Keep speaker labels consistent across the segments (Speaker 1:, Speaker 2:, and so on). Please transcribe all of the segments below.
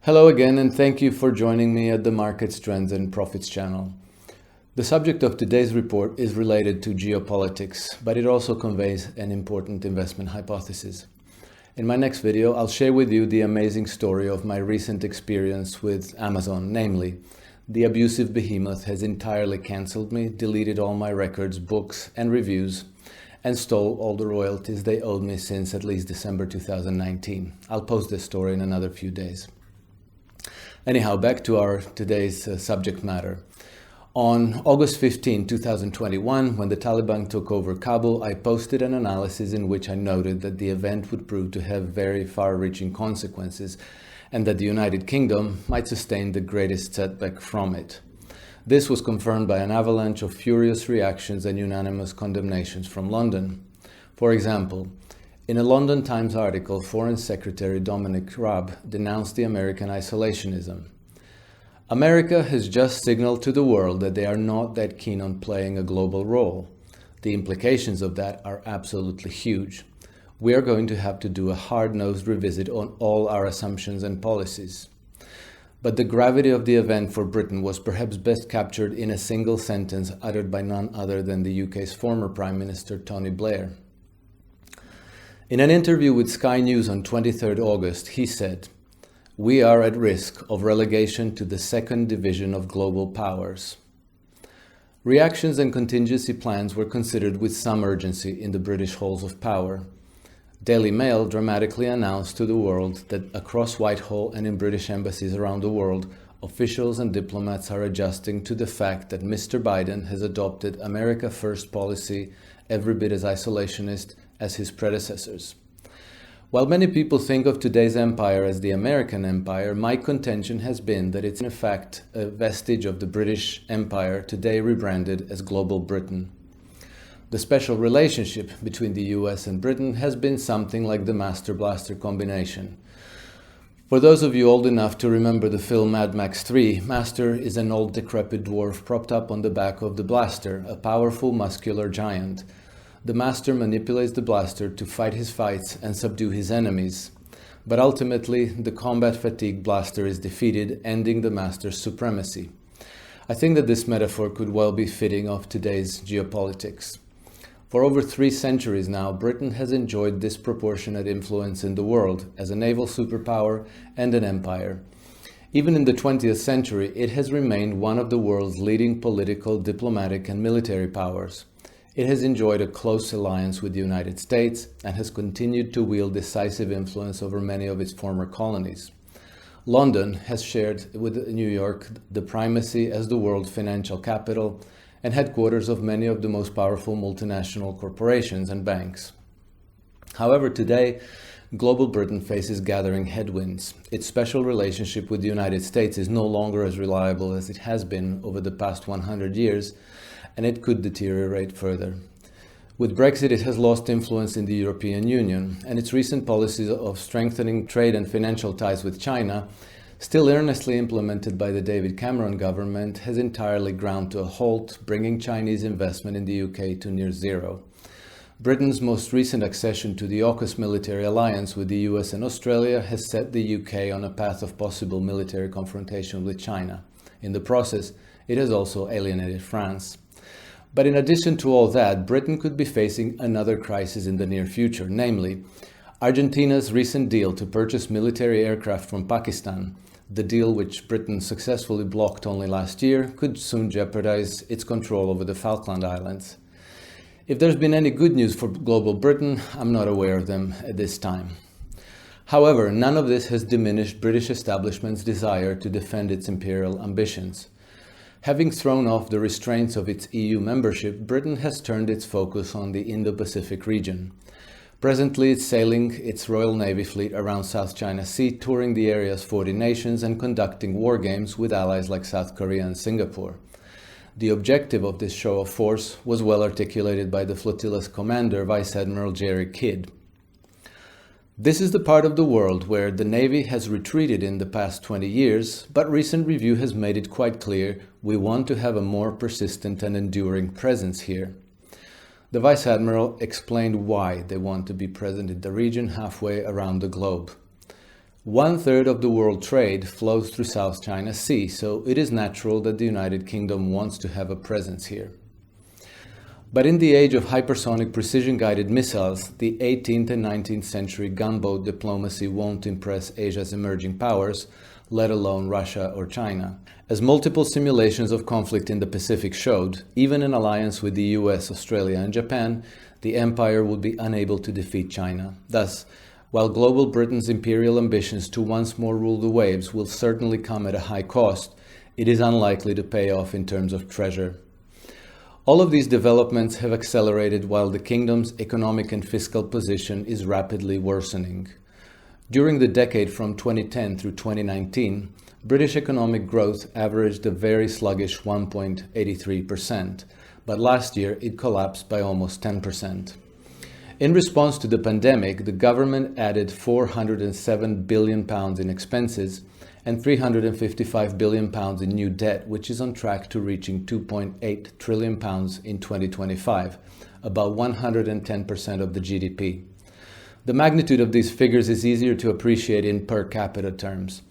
Speaker 1: Hello again, and thank you for joining me at the Markets, Trends and Profits channel. The subject of today's report is related to geopolitics, but it also conveys an important investment hypothesis. In my next video, I'll share with you the amazing story of my recent experience with Amazon, namely, the abusive behemoth has entirely cancelled me, deleted all my records, books and reviews, and stole all the royalties they owed me since at least December 2019. I'll post this story in another few days. Anyhow, back to our today's subject matter. On August 15, 2021, when the Taliban took over Kabul, I posted an analysis in which I noted that the event would prove to have very far-reaching consequences and that the United Kingdom might sustain the greatest setback from it. This was confirmed by an avalanche of furious reactions and unanimous condemnations from London. For example, in a London Times article, Foreign Secretary Dominic Raab denounced the American isolationism. America has just signaled to the world that they are not that keen on playing a global role. The implications of that are absolutely huge. We are going to have to do a hard-nosed revisit on all our assumptions and policies. But the gravity of the event for Britain was perhaps best captured in a single sentence uttered by none other than the UK's former Prime Minister Tony Blair. In an interview with Sky News on 23rd August, he said, "We are at risk of relegation to the second division of global powers." Reactions and contingency plans were considered with some urgency in the British halls of power. Daily Mail dramatically announced to the world that across Whitehall and in British embassies around the world, officials and diplomats are adjusting to the fact that Mr. Biden has adopted America First policy every bit as isolationist as his predecessors. While many people think of today's empire as the American empire, my contention has been that it's in fact a vestige of the British Empire, today rebranded as Global Britain. The special relationship between the US and Britain has been something like the Master Blaster combination. For those of you old enough to remember the film Mad Max 3, Master is an old decrepit dwarf propped up on the back of the Blaster, a powerful muscular giant. The Master manipulates the Blaster to fight his fights and subdue his enemies. But ultimately, the combat-fatigued Blaster is defeated, ending the Master's supremacy. I think that this metaphor could well be fitting of today's geopolitics. For over 3 centuries now, Britain has enjoyed disproportionate influence in the world as a naval superpower and an empire. Even in the 20th century, it has remained one of the world's leading political, diplomatic and military powers. It has enjoyed a close alliance with the United States and has continued to wield decisive influence over many of its former colonies. London has shared with New York the primacy as the world's financial capital and headquarters of many of the most powerful multinational corporations and banks. However, today, Global Britain faces gathering headwinds. Its special relationship with the United States is no longer as reliable as it has been over the past 100 years, and it could deteriorate further. With Brexit, it has lost influence in the European Union, and its recent policies of strengthening trade and financial ties with China, still earnestly implemented by the David Cameron government, has entirely ground to a halt, bringing Chinese investment in the UK to near zero. Britain's most recent accession to the AUKUS military alliance with the US and Australia has set the UK on a path of possible military confrontation with China. In the process, it has also alienated France. But in addition to all that, Britain could be facing another crisis in the near future, namely, Argentina's recent deal to purchase military aircraft from Pakistan, the deal which Britain successfully blocked only last year, could soon jeopardize its control over the Falkland Islands. If there's been any good news for global Britain, I'm not aware of them at this time. However, none of this has diminished British establishment's desire to defend its imperial ambitions. Having thrown off the restraints of its EU membership, Britain has turned its focus on the Indo-Pacific region. Presently, it's sailing its Royal Navy fleet around South China Sea, touring the area's 40 nations and conducting war games with allies like South Korea and Singapore. The objective of this show of force was well articulated by the flotilla's commander, Vice Admiral Jerry Kidd. This is the part of the world where the Navy has retreated in the past 20 years, but recent review has made it quite clear we want to have a more persistent and enduring presence here. The Vice Admiral explained why they want to be present in the region halfway around the globe. 1/3 of the world trade flows through South China Sea, so it is natural that the United Kingdom wants to have a presence here. But in the age of hypersonic precision-guided missiles, the 18th and 19th century gunboat diplomacy won't impress Asia's emerging powers, let alone Russia or China. As multiple simulations of conflict in the Pacific showed, even in alliance with the US, Australia and Japan, the empire would be unable to defeat China. Thus, while global Britain's imperial ambitions to once more rule the waves will certainly come at a high cost, it is unlikely to pay off in terms of treasure. All of these developments have accelerated while the kingdom's economic and fiscal position is rapidly worsening. During the decade from 2010 through 2019, British economic growth averaged a very sluggish 1.83%, but last year it collapsed by almost 10%. In response to the pandemic, the government added £407 billion in expenses and £355 billion in new debt, which is on track to reaching £2.8 trillion in 2025, about 110% of the GDP. The magnitude of these figures is easier to appreciate in per capita terms.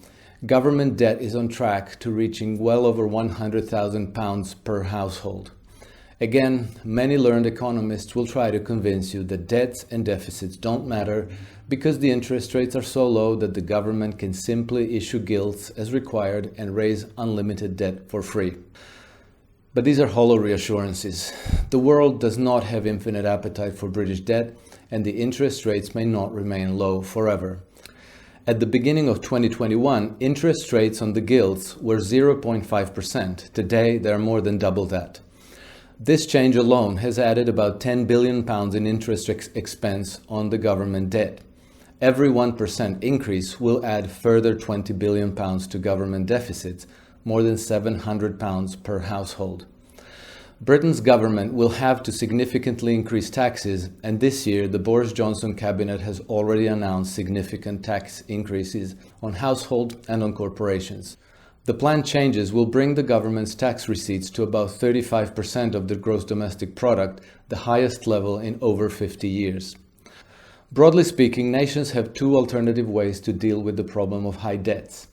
Speaker 1: Government debt is on track to reaching well over £100,000 per household. Again, many learned economists will try to convince you that debts and deficits don't matter because the interest rates are so low that the government can simply issue gilts as required and raise unlimited debt for free. But these are hollow reassurances. The world does not have infinite appetite for British debt, and the interest rates may not remain low forever. At the beginning of 2021, interest rates on the gilts were 0.5%. Today, they are more than double that. This change alone has added about £10 billion in interest expense on the government debt. Every 1% increase will add further £20 billion to government deficits, more than £700 per household. Britain's government will have to significantly increase taxes, and this year the Boris Johnson cabinet has already announced significant tax increases on households and on corporations. The planned changes will bring the government's tax receipts to about 35% of the gross domestic product, the highest level in over 50 years. Broadly speaking, nations have two alternative ways to deal with the problem of high debts.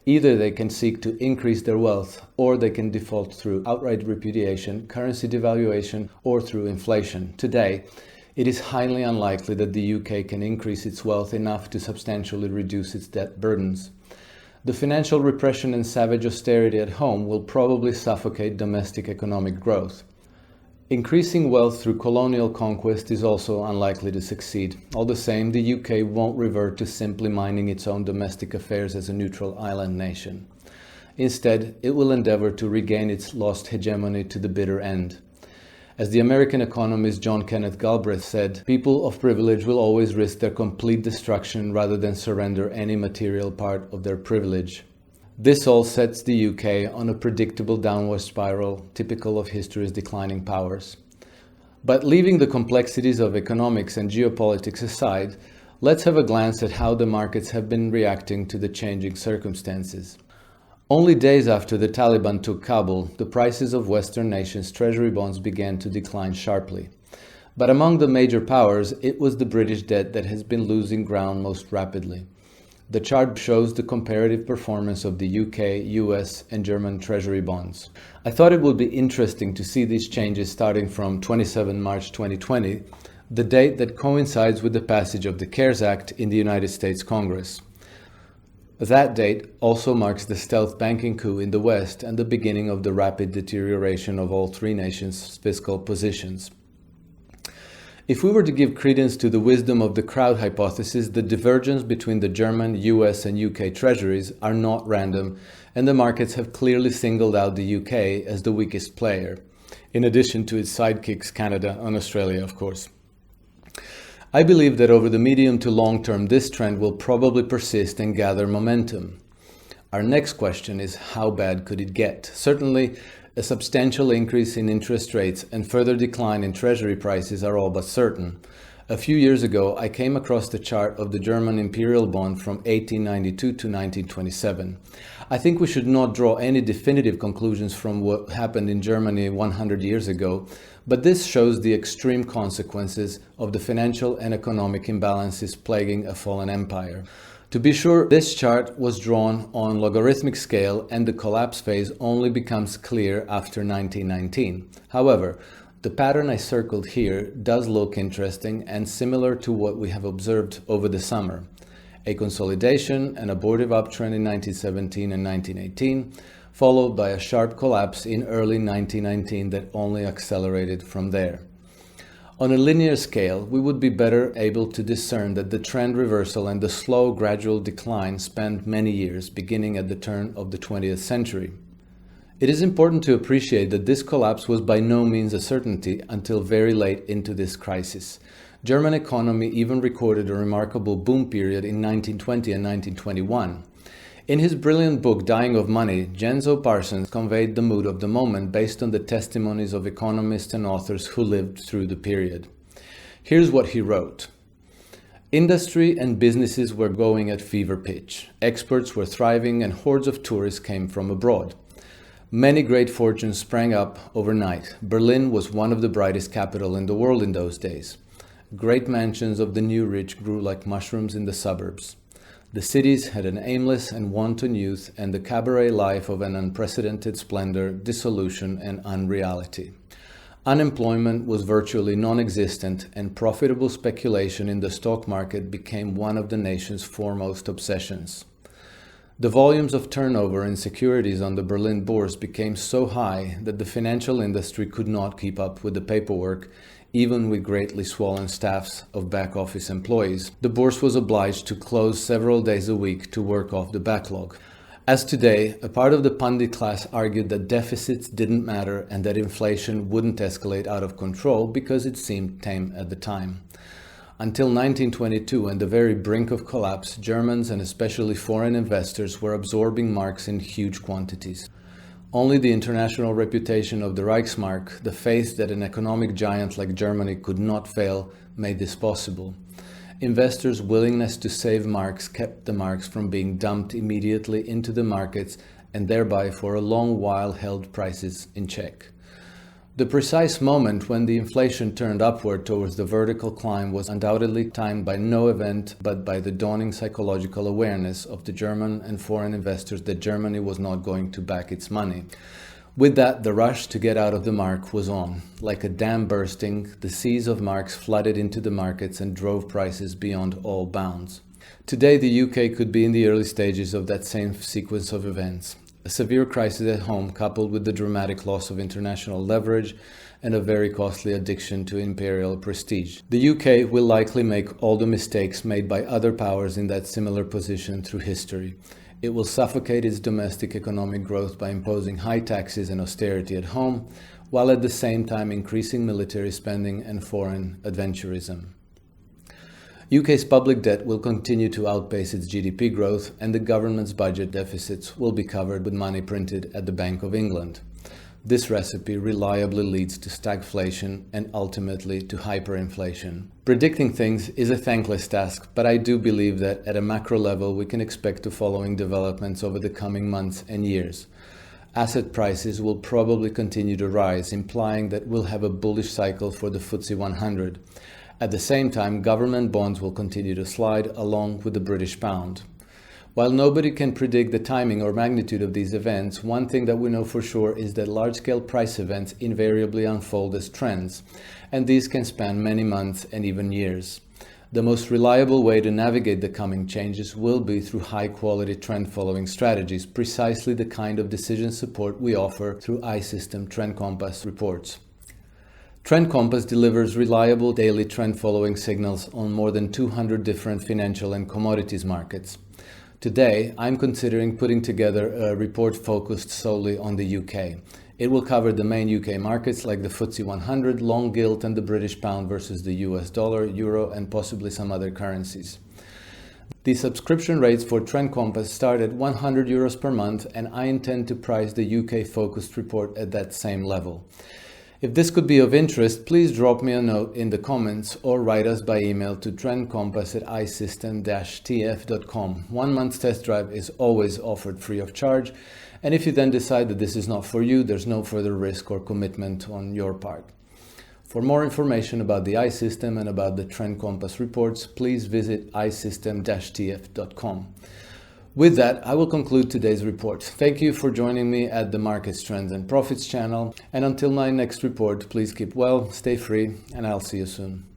Speaker 1: Either they can seek to increase their wealth, or they can default through outright repudiation, currency devaluation, or through inflation. Today, it is highly unlikely that the UK can increase its wealth enough to substantially reduce its debt burdens. The financial repression and savage austerity at home will probably suffocate domestic economic growth. Increasing wealth through colonial conquest is also unlikely to succeed. All the same, the UK won't revert to simply minding its own domestic affairs as a neutral island nation. Instead, it will endeavour to regain its lost hegemony to the bitter end. As the American economist John Kenneth Galbraith said, people of privilege will always risk their complete destruction rather than surrender any material part of their privilege. This all sets the UK on a predictable downward spiral, typical of history's declining powers. But leaving the complexities of economics and geopolitics aside, let's have a glance at how the markets have been reacting to the changing circumstances. Only days after the Taliban took Kabul, the prices of Western nations' treasury bonds began to decline sharply. But among the major powers, it was the British debt that has been losing ground most rapidly. The chart shows the comparative performance of the UK, US, and German treasury bonds. I thought it would be interesting to see these changes starting from 27 March 2020, the date that coincides with the passage of the CARES Act in the United States Congress. That date also marks the stealth banking coup in the West and the beginning of the rapid deterioration of all three nations' fiscal positions. If we were to give credence to the wisdom of the crowd hypothesis, the divergence between the German, US and UK treasuries are not random, and the markets have clearly singled out the UK as the weakest player, in addition to its sidekicks Canada and Australia, of course. I believe that over the medium to long term, this trend will probably persist and gather momentum. Our next question is, how bad could it get? Certainly, a substantial increase in interest rates and further decline in treasury prices are all but certain. A few years ago, I came across the chart of the German Imperial bond from 1892 to 1927. I think we should not draw any definitive conclusions from what happened in Germany 100 years ago, but this shows the extreme consequences of the financial and economic imbalances plaguing a fallen empire. To be sure, this chart was drawn on logarithmic scale and the collapse phase only becomes clear after 1919. However, the pattern I circled here does look interesting and similar to what we have observed over the summer. A consolidation and abortive uptrend in 1917 and 1918, followed by a sharp collapse in early 1919 that only accelerated from there. On a linear scale, we would be better able to discern that the trend reversal and the slow gradual decline spanned many years, beginning at the turn of the 20th century. It is important to appreciate that this collapse was by no means a certainty until very late into this crisis. German economy even recorded a remarkable boom period in 1920 and 1921. In his brilliant book Dying of Money, Jens O. Parsons conveyed the mood of the moment based on the testimonies of economists and authors who lived through the period. Here's what he wrote. Industry and businesses were going at fever pitch. Exports were thriving and hordes of tourists came from abroad. Many great fortunes sprang up overnight. Berlin was one of the brightest capitals in the world in those days. Great mansions of the new rich grew like mushrooms in the suburbs. The cities had an aimless and wanton youth and the cabaret life of an unprecedented splendor, dissolution, and unreality. Unemployment was virtually non-existent and profitable speculation in the stock market became one of the nation's foremost obsessions. The volumes of turnover in securities on the Berlin Bourse became so high that the financial industry could not keep up with the paperwork, even with greatly swollen staffs of back-office employees. The Bourse was obliged to close several days a week to work off the backlog. As today, a part of the pundit class argued that deficits didn't matter and that inflation wouldn't escalate out of control because it seemed tame at the time. Until 1922, on the very brink of collapse, Germans and especially foreign investors were absorbing marks in huge quantities. Only the international reputation of the Reichsmark, the faith that an economic giant like Germany could not fail, made this possible. Investors' willingness to save marks kept the marks from being dumped immediately into the markets and thereby for a long while held prices in check. The precise moment when the inflation turned upward towards the vertical climb was undoubtedly timed by no event but by the dawning psychological awareness of the German and foreign investors that Germany was not going to back its money. With that, the rush to get out of the mark was on. Like a dam bursting, the seas of marks flooded into the markets and drove prices beyond all bounds. Today, the UK could be in the early stages of that same sequence of events. A severe crisis at home coupled with the dramatic loss of international leverage and a very costly addiction to imperial prestige. The UK will likely make all the mistakes made by other powers in that similar position through history. It will suffocate its domestic economic growth by imposing high taxes and austerity at home, while at the same time increasing military spending and foreign adventurism. UK's public debt will continue to outpace its GDP growth and the government's budget deficits will be covered with money printed at the Bank of England. This recipe reliably leads to stagflation and ultimately to hyperinflation. Predicting things is a thankless task, but I do believe that at a macro level we can expect the following developments over the coming months and years. Asset prices will probably continue to rise, implying that we'll have a bullish cycle for the FTSE 100. At the same time, government bonds will continue to slide along with the British pound. While nobody can predict the timing or magnitude of these events, one thing that we know for sure is that large-scale price events invariably unfold as trends, and these can span many months and even years. The most reliable way to navigate the coming changes will be through high-quality trend-following strategies, precisely the kind of decision support we offer through iSystem Trend Compass reports. Trend Compass delivers reliable daily trend-following signals on more than 200 different financial and commodities markets. Today, I'm considering putting together a report focused solely on the UK. It will cover the main UK markets like the FTSE 100, long gilt and the British pound versus the US dollar, euro and possibly some other currencies. The subscription rates for Trend Compass start at €100 per month and I intend to price the UK focused report at that same level. If this could be of interest, please drop me a note in the comments or write us by email to trendcompass@isystem-tf.com. 1 month's test drive is always offered free of charge, and if you then decide that this is not for you, there's no further risk or commitment on your part. For more information about the iSystem and about the Trend Compass reports, please visit isystem-tf.com. With that, I will conclude today's report. Thank you for joining me at the Markets, Trends and Profits channel. And until my next report, please keep well, stay free, and I'll see you soon.